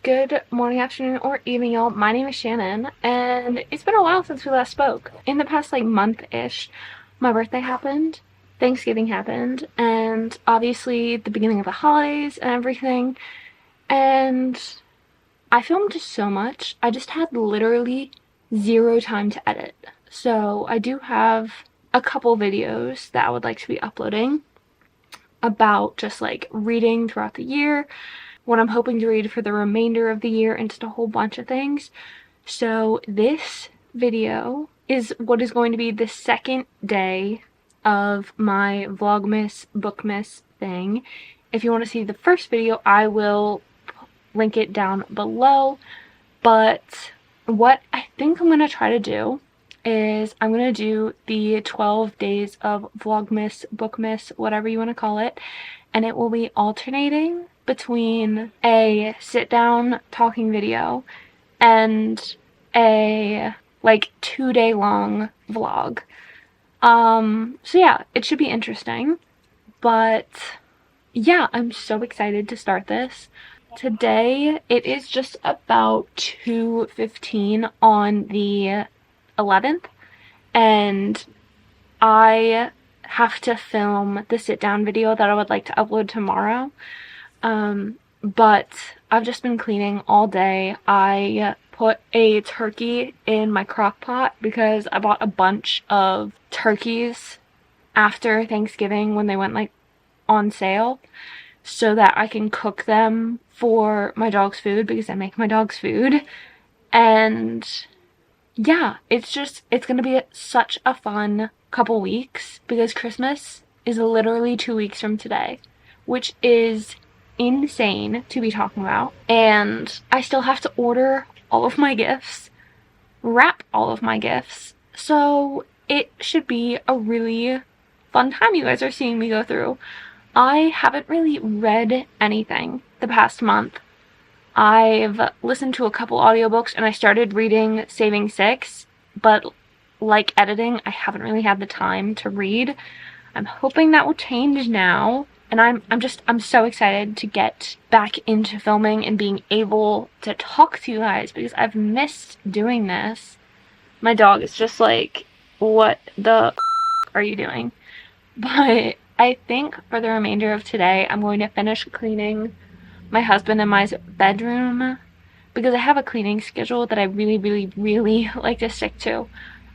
Good morning, afternoon, or evening, y'all. My name is Shannon, and it's been a while since we last spoke. In the past, month-ish, my birthday happened, Thanksgiving happened, and obviously the beginning of the holidays and everything, and I filmed so much. I just had literally zero time to edit. So I do have a couple videos that I would like to be uploading about just reading throughout the year, what I'm hoping to read for the remainder of the year, and just a whole bunch of things. So this video is what is going to be the second day of my vlogmas bookmas thing. If you want to see the first video, I will link it down below. But what I think I'm going to try to do is I'm going to do the 12 days of vlogmas bookmas, whatever you want to call it, and it will be alternating between a sit-down talking video and a 2-day long vlog. So yeah, it should be interesting. But yeah, I'm so excited to start this. Today it is just about 2:15 on the 11th, and I have to film the sit-down video that I would like to upload tomorrow. But I've just been cleaning all day. I put a turkey in my crock pot because I bought a bunch of turkeys after Thanksgiving when they went on sale, so that I can cook them for my dog's food because I make my dog's food. And yeah, it's gonna be such a fun couple weeks because Christmas is literally 2 weeks from today, which is insane to be talking about. And I still have to order all of my gifts, wrap all of my gifts, so it should be a really fun time you guys are seeing me go through. I haven't really read anything the past month. I've listened to a couple audiobooks and I started reading Saving Six, but like editing, I haven't really had the time to read. I'm hoping that will change now, and I'm so excited to get back into filming and being able to talk to you guys because I've missed doing this. My dog is just like, what the are you doing? But I think for the remainder of today, I'm going to finish cleaning my husband and my bedroom because I have a cleaning schedule that I really, really, really like to stick to.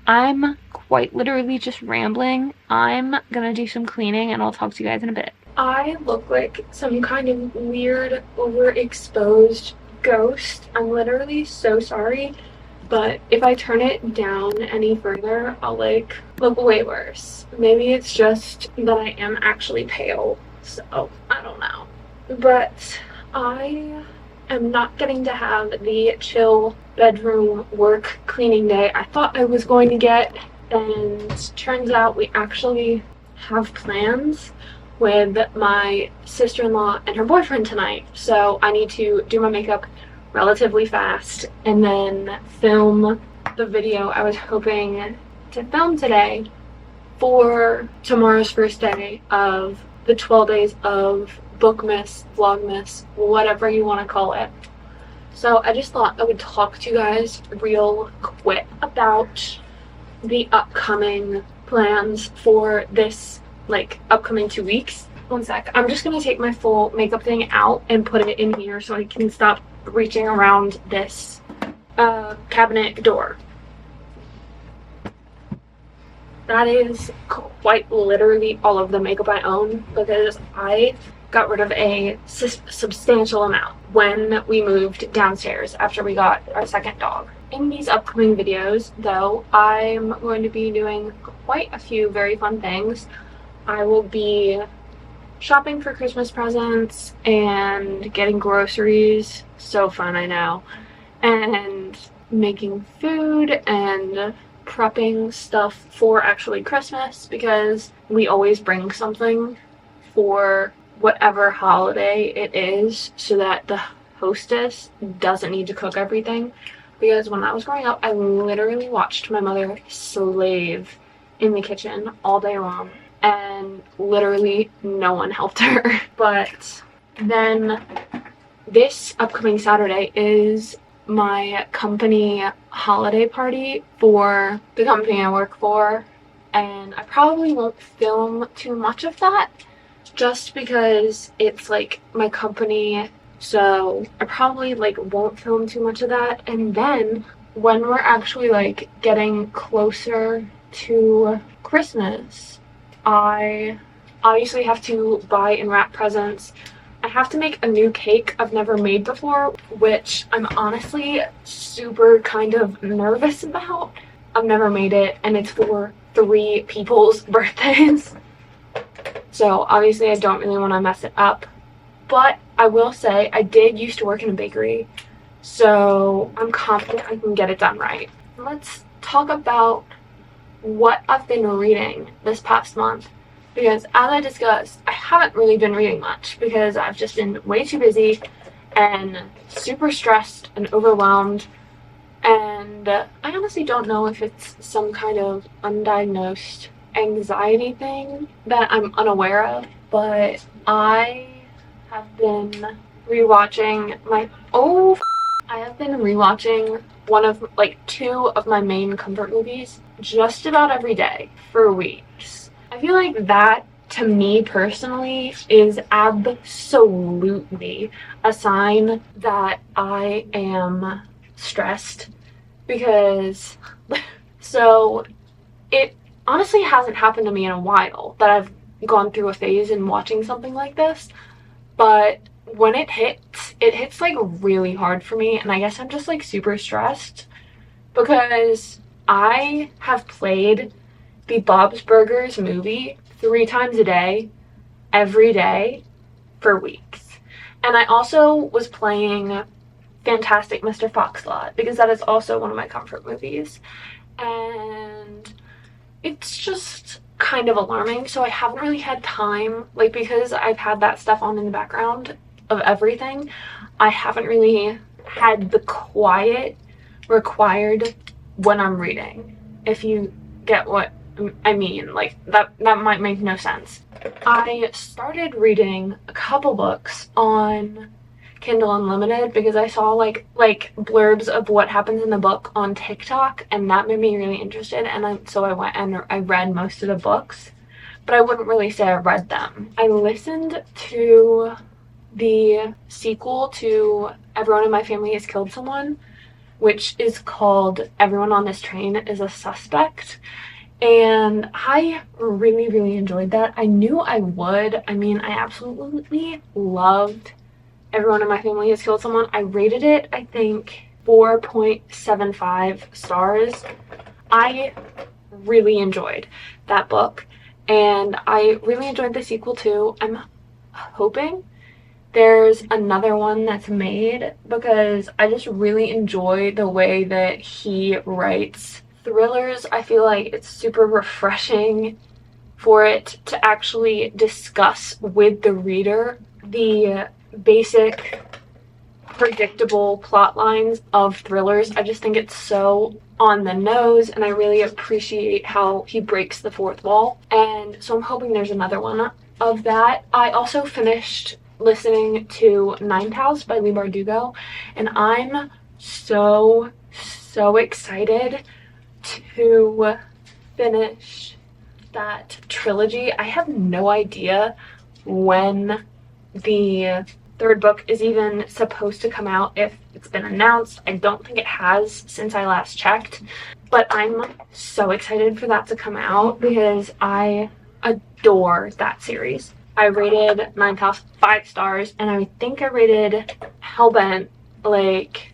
I'm quite literally just rambling. I'm gonna do some cleaning and I'll talk to you guys in a bit. I look like some kind of weird, overexposed ghost. I'm literally so sorry, but if I turn it down any further, I'll look way worse. Maybe it's just that I am actually pale, so I don't know. But I am not getting to have the chill bedroom work cleaning day I thought I was going to get, and turns out we actually have plans with my sister-in-law and her boyfriend tonight, so I need to do my makeup relatively fast and then film the video I was hoping to film today for tomorrow's first day of the 12 days of bookmas, vlogmas, whatever you want to call it. So I just thought I would talk to you guys real quick about the upcoming plans for this upcoming 2 weeks. One sec. I'm just gonna take my full makeup thing out and put it in here so I can stop reaching around this cabinet door. That is quite literally all of the makeup I own because I got rid of a substantial amount when we moved downstairs after we got our second dog. In these upcoming videos, though, I'm going to be doing quite a few very fun things. I will be shopping for Christmas presents and getting groceries. So fun, I know. And making food and prepping stuff for actually Christmas because we always bring something for whatever holiday it is so that the hostess doesn't need to cook everything. Because when I was growing up, I literally watched my mother slave in the kitchen all day long, and literally no one helped her. But then this upcoming Saturday is my company holiday party for the company I work for, and I probably won't film too much of that just because it's like my company, so I probably like won't film too much of that. And then when we're actually like getting closer to Christmas, I obviously have to buy and wrap presents. I have to make a new cake I've never made before, which I'm honestly super kind of nervous about. I've never made it, and it's for 3 people's birthdays. So obviously I don't really want to mess it up. But I will say I did used to work in a bakery, so I'm confident I can get it done right. Let's talk about what I've been reading this past month. Because as I discussed, I haven't really been reading much because I've just been way too busy and super stressed and overwhelmed. And I honestly don't know if it's some kind of undiagnosed anxiety thing that I'm unaware of, but I have been rewatching one of like 2 of my main comfort movies just about every day for weeks. I feel like that, to me personally, is absolutely a sign that I am stressed, because so it honestly hasn't happened to me in a while that I've gone through a phase in watching something like this, but when it hits like really hard for me, and I guess I'm just like super stressed because I have played the Bob's Burgers movie 3 times a day, every day, for weeks. And I also was playing Fantastic Mr. Foxlot because that is also one of my comfort movies. And it's just kind of alarming, so I haven't really had time, like, because I've had that stuff on in the background of everything, I haven't really had the quiet required when I'm reading, if you get what I mean. Like, that might make no sense. I started reading a couple books on Kindle Unlimited because I saw like blurbs of what happens in the book on TikTok, and that made me really interested, and so I went and I read most of the books, but I wouldn't really say I read them. I listened to the sequel to Everyone in My Family Has Killed Someone, which is called Everyone on This Train is a Suspect. And I really, really enjoyed that. I knew I would. I mean, I absolutely loved Everyone in My Family Has Killed Someone. I rated it, I think, 4.75 stars. I really enjoyed that book, and I really enjoyed the sequel too. I'm hoping there's another one that's made because I just really enjoy the way that he writes thrillers. I feel like it's super refreshing for it to actually discuss with the reader the basic predictable plot lines of thrillers. I just think it's so on the nose, and I really appreciate how he breaks the fourth wall, and so I'm hoping there's another one of that. I also finished listening to Ninth House by Leigh Bardugo, and I'm so excited to finish that trilogy. I have no idea when the 3rd book is even supposed to come out, if it's been announced. I don't think it has since I last checked, but I'm so excited for that to come out because I adore that series. I rated Ninth House 5 stars, and I think I rated Hellbent like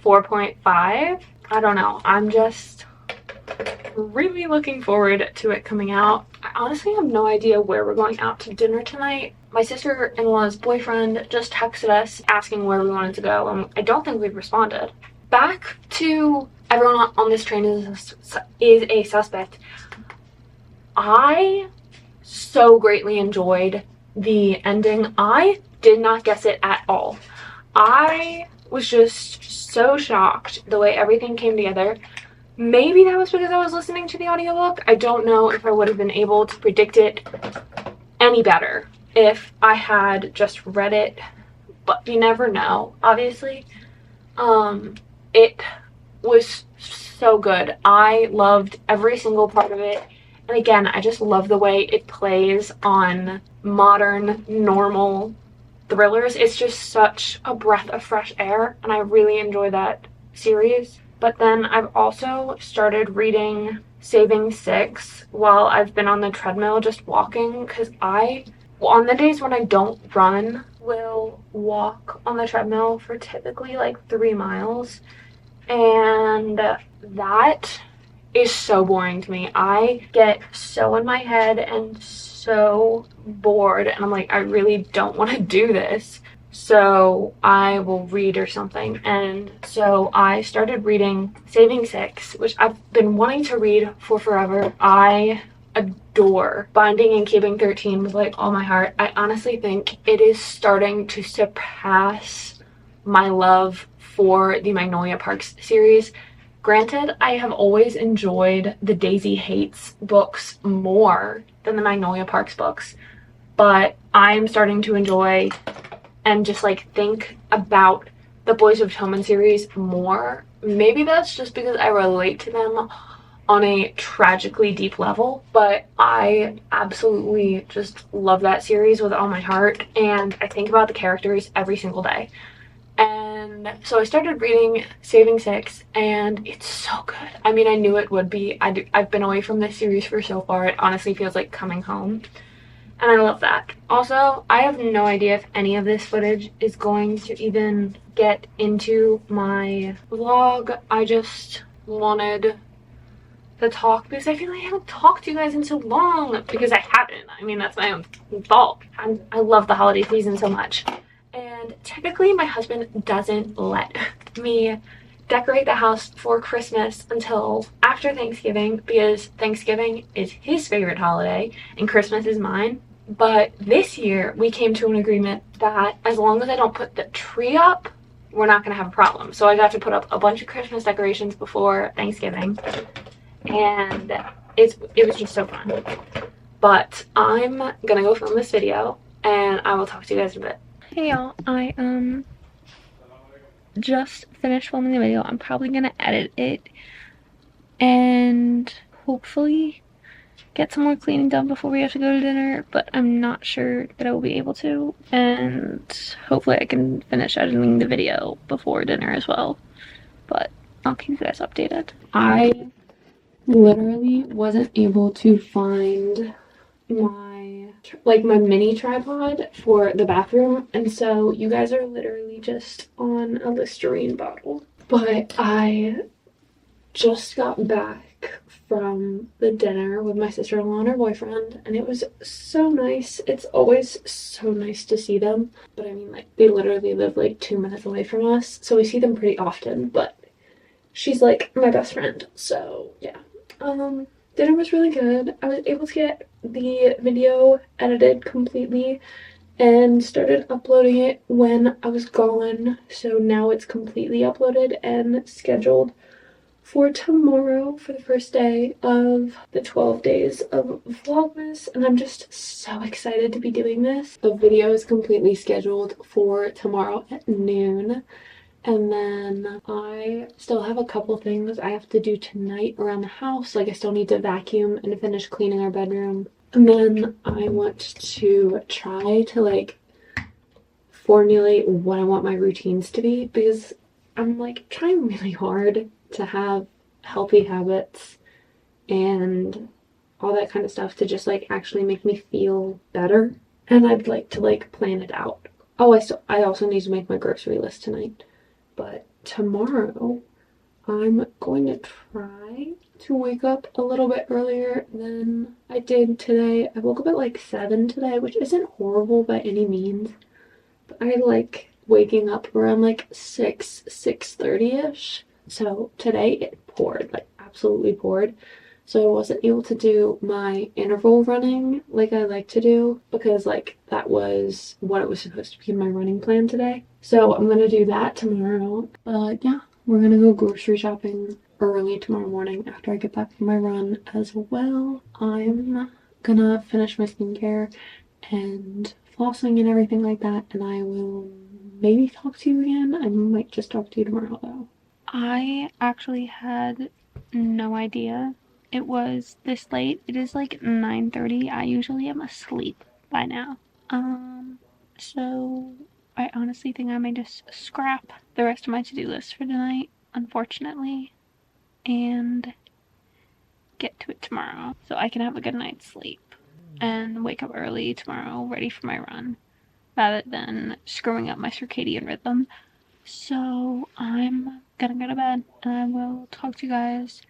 4.5. I don't know. I'm just really looking forward to it coming out. I honestly have no idea where we're going out to dinner tonight. My sister-in-law's boyfriend just texted us asking where we wanted to go, and I don't think we've responded. Back to Everyone on This Train is a Suspect. I so greatly enjoyed the ending. I did not guess it at all. I was just so shocked the way everything came together. Maybe that was because I was listening to the audiobook. I don't know if I would have been able to predict it any better if I had just read it but you never know, obviously. It was so good. I loved every single part of it. And again, I just love the way it plays on modern, normal thrillers. It's just such a breath of fresh air, and I really enjoy that series. But then I've also started reading Saving Six while I've been on the treadmill just walking, because on the days when I don't run, will walk on the treadmill for typically like 3 miles, and that is so boring to me. I get so in my head and so bored, and I'm like, I really don't want to do this. So I will read or something. And so I started reading Saving Six, which I've been wanting to read for forever. I adore Binding and Keeping 13 with like all my heart. I honestly think it is starting to surpass my love for the Magnolia Parks series. Granted, I have always enjoyed the Daisy Hates books more than the Magnolia Parks books, but I'm starting to enjoy and just like think about the Boys of Tommen series more. Maybe that's just because I relate to them on a tragically deep level, but I absolutely just love that series with all my heart, and I think about the characters every single day. And so I started reading Saving Six, and it's so good. I mean, I knew it would be. I've been away from this series for so far, it honestly feels like coming home. And I love that. Also, I have no idea if any of this footage is going to even get into my vlog. I just wanted to talk because I feel like I haven't talked to you guys in so long, because I haven't. I mean, that's my own fault. I love the holiday season so much. And typically my husband doesn't let me decorate the house for Christmas until after Thanksgiving, because Thanksgiving is his favorite holiday and Christmas is mine. But this year we came to an agreement that as long as I don't put the tree up, we're not going to have a problem. So I got to put up a bunch of Christmas decorations before Thanksgiving, and it was just so fun. But I'm gonna go film this video and I will talk to you guys in a bit. Hey y'all, I just finished filming the video. I'm probably gonna edit it and hopefully get some more cleaning done before we have to go to dinner, but I'm not sure that I will be able to, and hopefully I can finish editing the video before dinner as well, but I'll keep you guys updated. I literally wasn't able to find my mini tripod for the bathroom, and so you guys are literally just on a Listerine bottle. But I just got back from the dinner with my sister-in-law and her boyfriend, and it was so nice. It's always so nice to see them, but I mean, like, they literally live like 2 minutes away from us, so we see them pretty often, but she's like my best friend, so yeah. Dinner was really good. I was able to get the video edited completely and started uploading it when I was gone, so now it's completely uploaded and scheduled for tomorrow for the first day of the 12 days of vlogmas, and I'm just so excited to be doing this. The video is completely scheduled for tomorrow at noon. And then I still have a couple things I have to do tonight around the house. Like, I still need to vacuum and finish cleaning our bedroom. And then I want to try to like formulate what I want my routines to be, because I'm like trying really hard to have healthy habits and all that kind of stuff to just like actually make me feel better. And I'd like to like plan it out. Oh, I also need to make my grocery list tonight. But tomorrow, I'm going to try to wake up a little bit earlier than I did today. I woke up at like 7 today, which isn't horrible by any means. But I like waking up around like 6:30-ish. So today it poured, like absolutely poured. So I wasn't able to do my interval running like I like to do, because like that was what it was supposed to be in my running plan today. So I'm gonna do that tomorrow. But yeah, we're gonna go grocery shopping early tomorrow morning after I get back from my run as well. I'm gonna finish my skincare and flossing and everything like that, and I will maybe talk to you again. I might just talk to you tomorrow though. I actually had no idea it was this late. It is like 9:30. I usually am asleep by now. So I honestly think I may just scrap the rest of my to-do list for tonight, unfortunately, and get to it tomorrow so I can have a good night's sleep and wake up early tomorrow ready for my run rather than screwing up my circadian rhythm. So I'm gonna go to bed and I will talk to you guys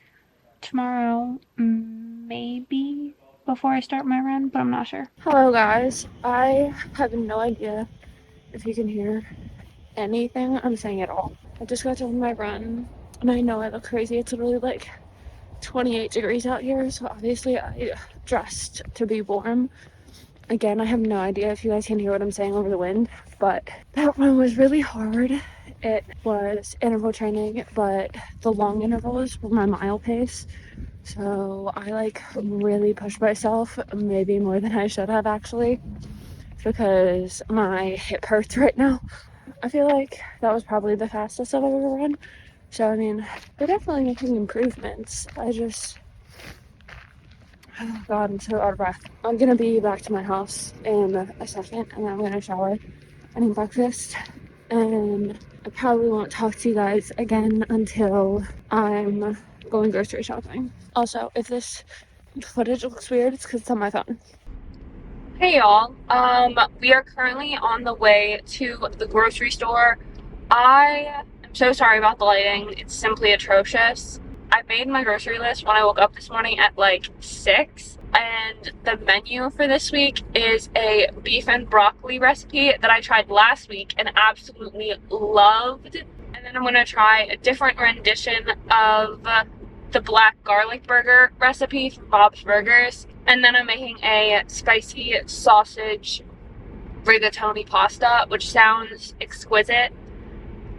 tomorrow, maybe before I start my run, but I'm not sure. Hello guys, I have no idea if you can hear anything I'm saying at all. I just got done with my run and I know I look crazy. It's literally like 28 degrees out here, so obviously I dressed to be warm. Again, I have no idea if you guys can hear what I'm saying over the wind, but that run was really hard. It was interval training, but the long intervals were my mile pace, so I like really pushed myself, maybe more than I should have actually, because my hip hurts right now. I feel like that was probably the fastest I've ever run. So, I mean, we're definitely making improvements. Oh God, I'm so out of breath. I'm gonna be back to my house in a second, and then I'm gonna shower and eat breakfast. And I probably won't talk to you guys again until I'm going grocery shopping. Also, if this footage looks weird, it's because it's on my phone. Hey y'all, we are currently on the way to the grocery store. I am so sorry about the lighting. It's simply atrocious. I made my grocery list when I woke up this morning at like 6, and the menu for this week is a beef and broccoli recipe that I tried last week and absolutely loved. And then I'm gonna try a different rendition of the black garlic burger recipe from Bob's Burgers. And then I'm making a spicy sausage rigatoni pasta, which sounds exquisite.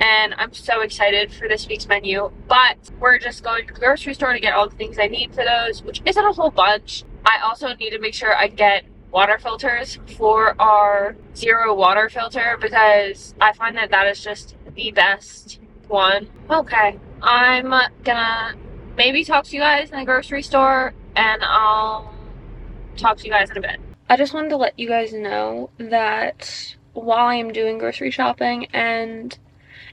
And I'm so excited for this week's menu. But we're just going to the grocery store to get all the things I need for those, which isn't a whole bunch. I also need to make sure I get water filters for our zero water filter, because I find that that is just the best one. Okay, I'm gonna maybe talk to you guys in the grocery store, and I'll talk to you guys in a bit. I just wanted to let you guys know that while I am doing grocery shopping and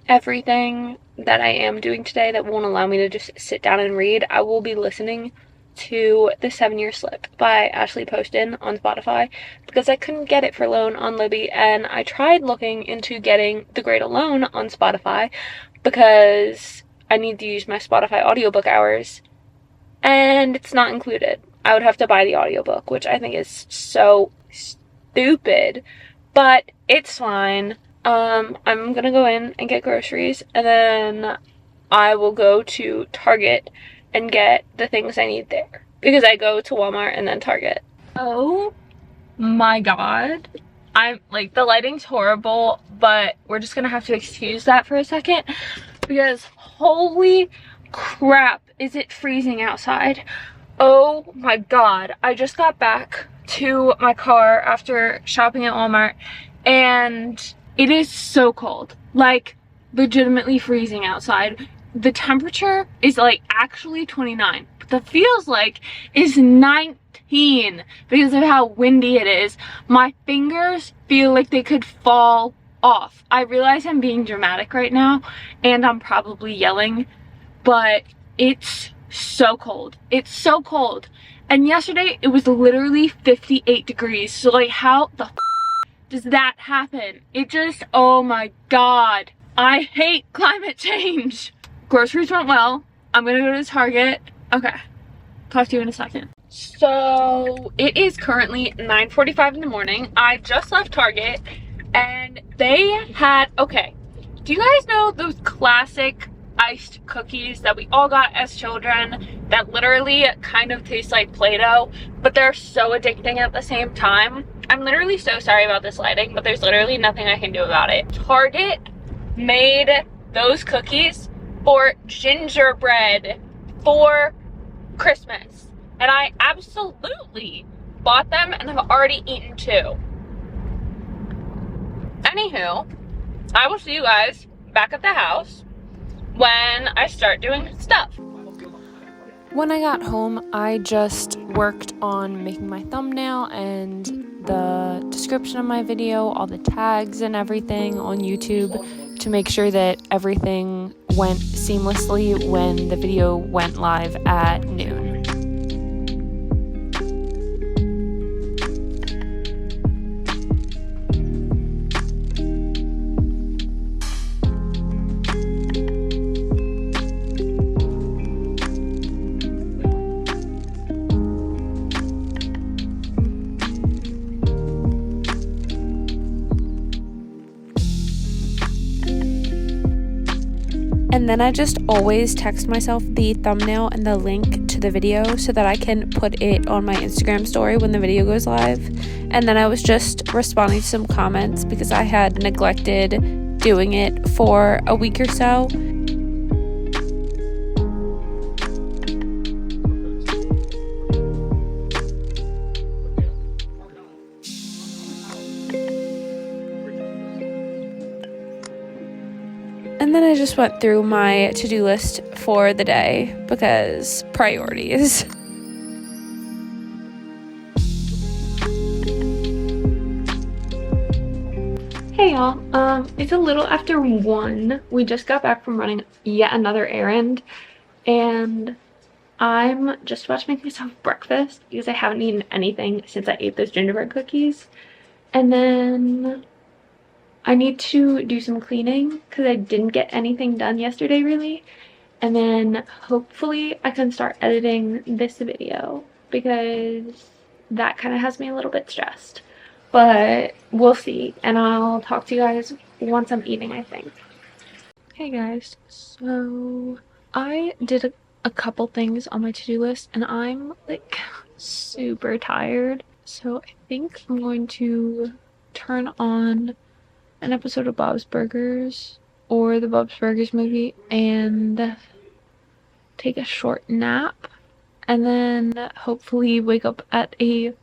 everything that I am doing today that won't allow me to just sit down and read, I will be listening to the 7-Year Slip by Ashley Poston on Spotify, because I couldn't get it for loan on Libby, and I tried looking into getting The Great Alone on Spotify because I need to use my Spotify audiobook hours, and it's not included. I would have to buy the audiobook, which I think is so stupid, but it's fine. I'm gonna go in and get groceries, and then I will go to Target and get the things I need there, because I go to Walmart and then Target. Oh my God. I'm like, the lighting's horrible, but we're just gonna have to excuse that for a second, because holy crap, is it freezing outside. Oh my God. I just got back to my car after shopping at Walmart, and it is so cold, like legitimately freezing outside. The temperature is like actually 29, but the feels like is 19 because of how windy it is. My fingers feel like they could fall off. I realize I'm being dramatic right now and I'm probably yelling, but it's so cold. It's so cold. And yesterday it was literally 58 degrees. So like, how the does that happen? It just, oh my God. I hate climate change. Groceries went well. I'm gonna go to Target. Okay, talk to you in a second. So it is currently 9:45 in the morning. I just left Target and they had, okay, do you guys know those classic iced cookies that we all got as children that literally kind of taste like Play-Doh, but they're so addicting at the same time? I'm literally so sorry about this lighting, but there's literally nothing I can do about it. Target made those cookies for gingerbread for Christmas, and I absolutely bought them and have already eaten 2. Anywho, I will see you guys back at the house when I start doing stuff. When I got home, I just worked on making my thumbnail and the description of my video, all the tags and everything on YouTube to make sure that everything went seamlessly when the video went live at noon. And then I just always text myself the thumbnail and the link to the video so that I can put it on my Instagram story when the video goes live. And then I was just responding to some comments because I had neglected doing it for a week or so. And then I just went through my to-do list for the day because priorities. Hey y'all, it's a little after 1. We just got back from running yet another errand and I'm just about to make myself breakfast because I haven't eaten anything since I ate those gingerbread cookies. And then I need to do some cleaning because I didn't get anything done yesterday really. And then hopefully I can start editing this video because that kind of has me a little bit stressed. But we'll see. And I'll talk to you guys once I'm eating, I think. Hey guys, so I did a couple things on my to-do list and I'm like super tired. So I think I'm going to turn on an episode of Bob's Burgers or the Bob's Burgers movie and take a short nap and then hopefully wake up at a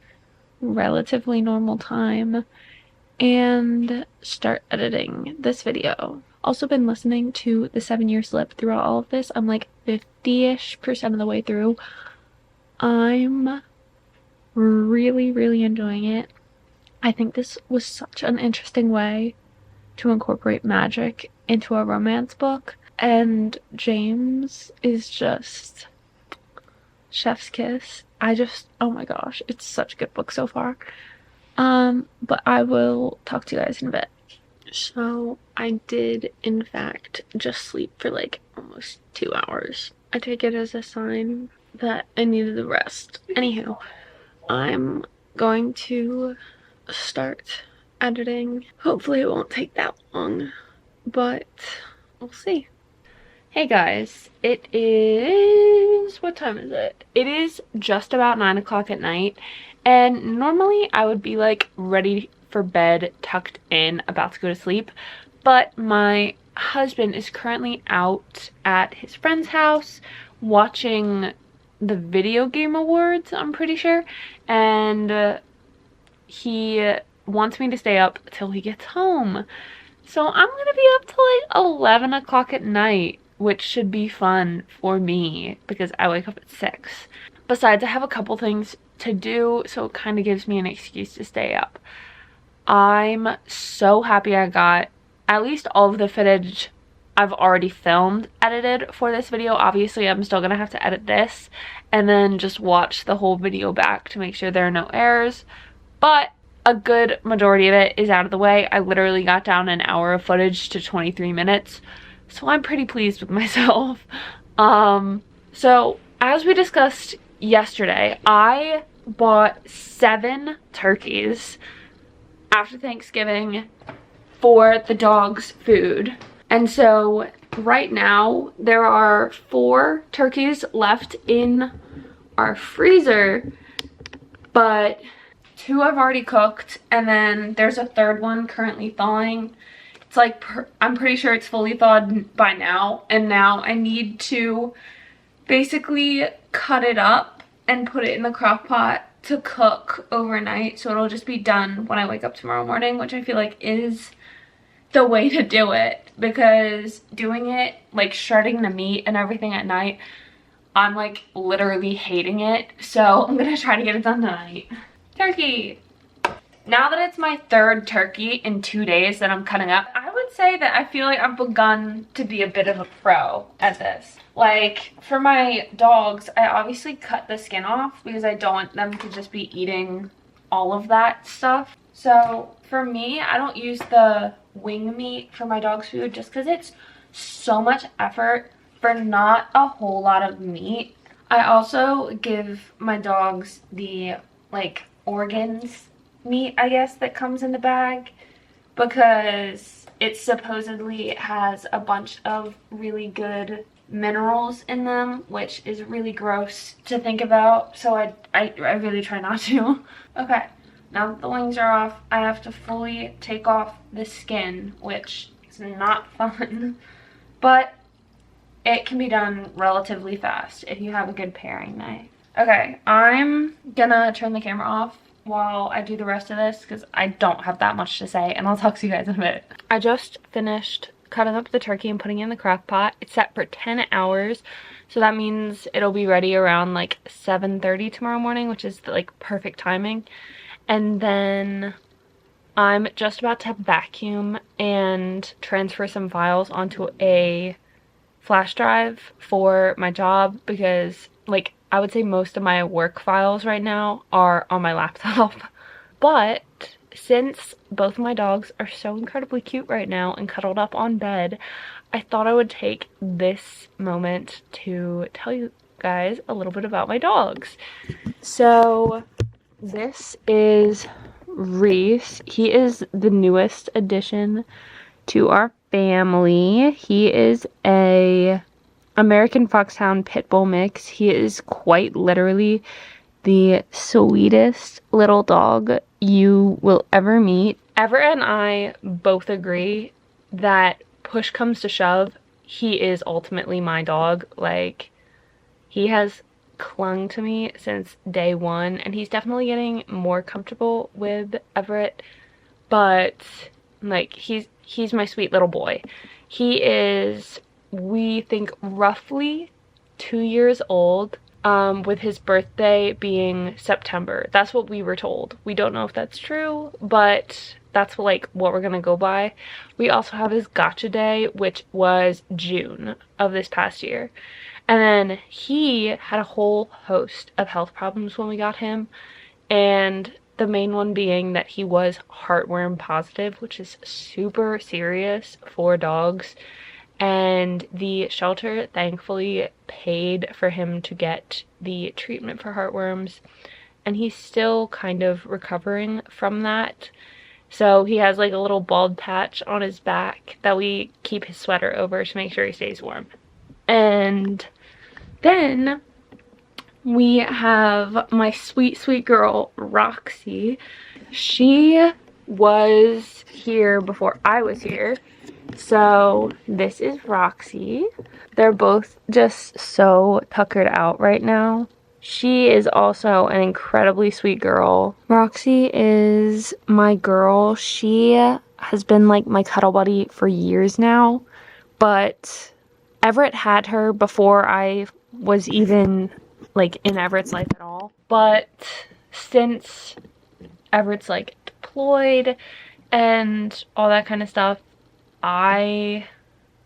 relatively normal time and start editing this video. Also been listening to the 7-Year Slip throughout all of this. I'm like 50-ish% of the way through. I'm really enjoying it. I think this was such an interesting way to incorporate magic into a romance book, and James is just chef's kiss. Oh my gosh, it's such a good book so far. But I will talk to you guys in a bit. So I did in fact just sleep for like almost 2 hours. I take it as a sign that I needed the rest. Anywho, I'm going to start editing. Hopefully it won't take that long, but we'll see. Hey guys, it is, what time is it? It is just about 9 o'clock at night, and normally I would be like ready for bed, tucked in, about to go to sleep, but my husband is currently out at his friend's house watching the video game awards, I'm pretty sure, and he wants me to stay up till he gets home. So I'm gonna be up till like 11 o'clock at night, which should be fun for me because I wake up at 6. Besides, I have a couple things to do, so it kind of gives me an excuse to stay up. I'm so happy I got at least all of the footage I've already filmed edited for this video. Obviously, I'm still gonna have to edit this and then just watch the whole video back to make sure there are no errors, but a good majority of it is out of the way. I literally got down an hour of footage to 23 minutes, so I'm pretty pleased with myself. So as we discussed yesterday, I bought 7 turkeys after Thanksgiving for the dog's food. And so right now there are 4 turkeys left in our freezer, but 2 I've already cooked, and then there's a 3rd one currently thawing. It's like, I'm pretty sure it's fully thawed by now, and now I need to basically cut it up and put it in the crock pot to cook overnight, so it'll just be done when I wake up tomorrow morning, which I feel like is the way to do it, because doing it, like shredding the meat and everything at night, I'm like literally hating it. So I'm gonna try to get it done tonight. Turkey. Now that it's my third turkey in 2 days that I'm cutting up, I would say that I feel like I've begun to be a bit of a pro at this. Like, for my dogs, I obviously cut the skin off because I don't want them to just be eating all of that stuff. So for me, I don't use the wing meat for my dog's food just because it's so much effort for not a whole lot of meat. I also give my dogs the like organs meat, I guess, that comes in the bag, because it supposedly has a bunch of really good minerals in them, which is really gross to think about, so I really try not to. Okay, now that the wings are off, I have to fully take off the skin, which is not fun, but it can be done relatively fast if you have a good paring knife. Okay, I'm gonna turn the camera off while I do the rest of this because I don't have that much to say, and I'll talk to you guys in a bit. I just finished cutting up the turkey and putting it in the crock pot. It's set for 10 hours, so that means it'll be ready around like 7:30 tomorrow morning, which is like perfect timing. And then I'm just about to vacuum and transfer some files onto a flash drive for my job, because like I would say most of my work files right now are on my laptop. But since both of my dogs are so incredibly cute right now and cuddled up on bed, I thought I would take this moment to tell you guys a little bit about my dogs. So this is Reese. He is the newest addition to our family. He is a American Foxhound Pit Bull mix. He is quite literally the sweetest little dog you will ever meet. Everett and I both agree that push comes to shove, he is ultimately my dog. Like, he has clung to me since day one, and he's definitely getting more comfortable with Everett, but like he's my sweet little boy. He is, we think, roughly 2 years old, with his birthday being September. That's what we were told. We don't know if that's true, but that's like what we're gonna go by. We also have his gotcha day, which was June of this past year. And then he had a whole host of health problems when we got him, and the main one being that he was heartworm positive, which is super serious for dogs. And the shelter thankfully paid for him to get the treatment for heartworms, and he's still kind of recovering from that. So he has like a little bald patch on his back that we keep his sweater over to make sure he stays warm. And then we have my sweet, sweet girl, Roxy. She was here before I was here. So this is Roxy. They're both just so tuckered out right now. She is also an incredibly sweet girl. Roxy is my girl. She has been like my cuddle buddy for years now, but Everett had her before I was even like in Everett's life at all. But since Everett's like deployed and all that kind of stuff, I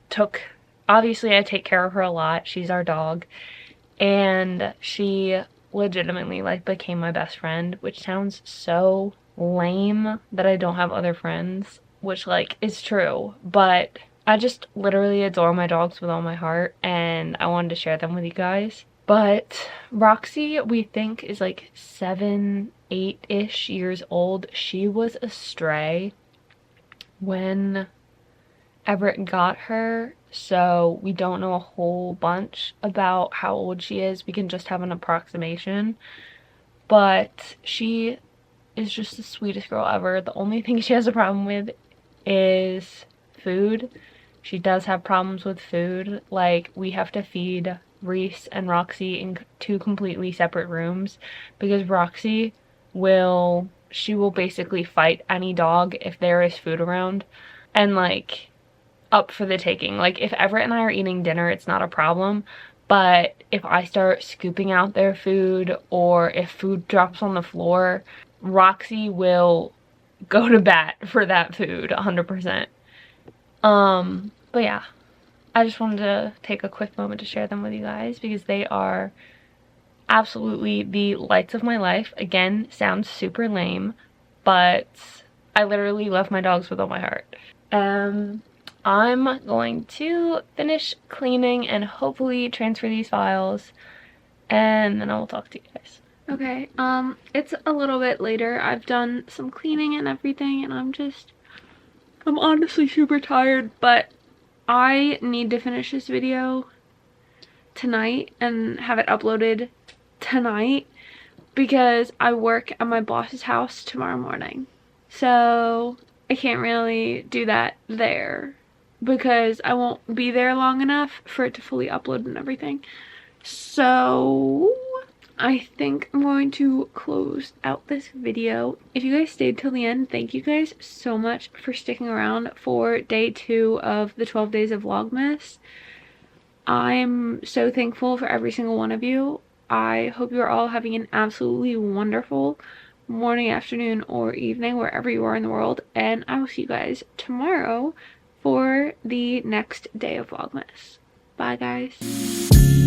take care of her a lot. She's our dog, and she legitimately like became my best friend, which sounds so lame that I don't have other friends, which like is true, but I just literally adore my dogs with all my heart, and I wanted to share them with you guys. But Roxy, we think, is like 7, 8-ish years old. She was a stray when Everett got her, so we don't know a whole bunch about how old she is. We can just have an approximation, but she is just the sweetest girl ever. The only thing she has a problem with is food. She does have problems with food. Like, we have to feed Reese and Roxy in 2 completely separate rooms, because Roxy will basically fight any dog if there is food around. and like up for the taking. Like if Everett and I are eating dinner, it's not a problem, but if I start scooping out their food or if food drops on the floor, Roxy will go to bat for that food 100%. But yeah, I just wanted to take a quick moment to share them with you guys because they are absolutely the lights of my life. Again, sounds super lame, but I literally love my dogs with all my heart. I'm going to finish cleaning and hopefully transfer these files, and then I will talk to you guys. Okay, it's a little bit later. I've done some cleaning and everything, and I'm honestly super tired, but I need to finish this video tonight and have it uploaded tonight because I work at my boss's house tomorrow morning. So I can't really do that there because I won't be there long enough for it to fully upload and everything. So I think I'm going to close out this video. If you guys stayed till the end, thank you guys so much for sticking around for day 2 of the 12 days of Vlogmas. I'm so thankful for every single one of you. I hope you are all having an absolutely wonderful morning, afternoon, or evening, wherever you are in the world, and I will see you guys tomorrow for the next day of Vlogmas. Bye, guys.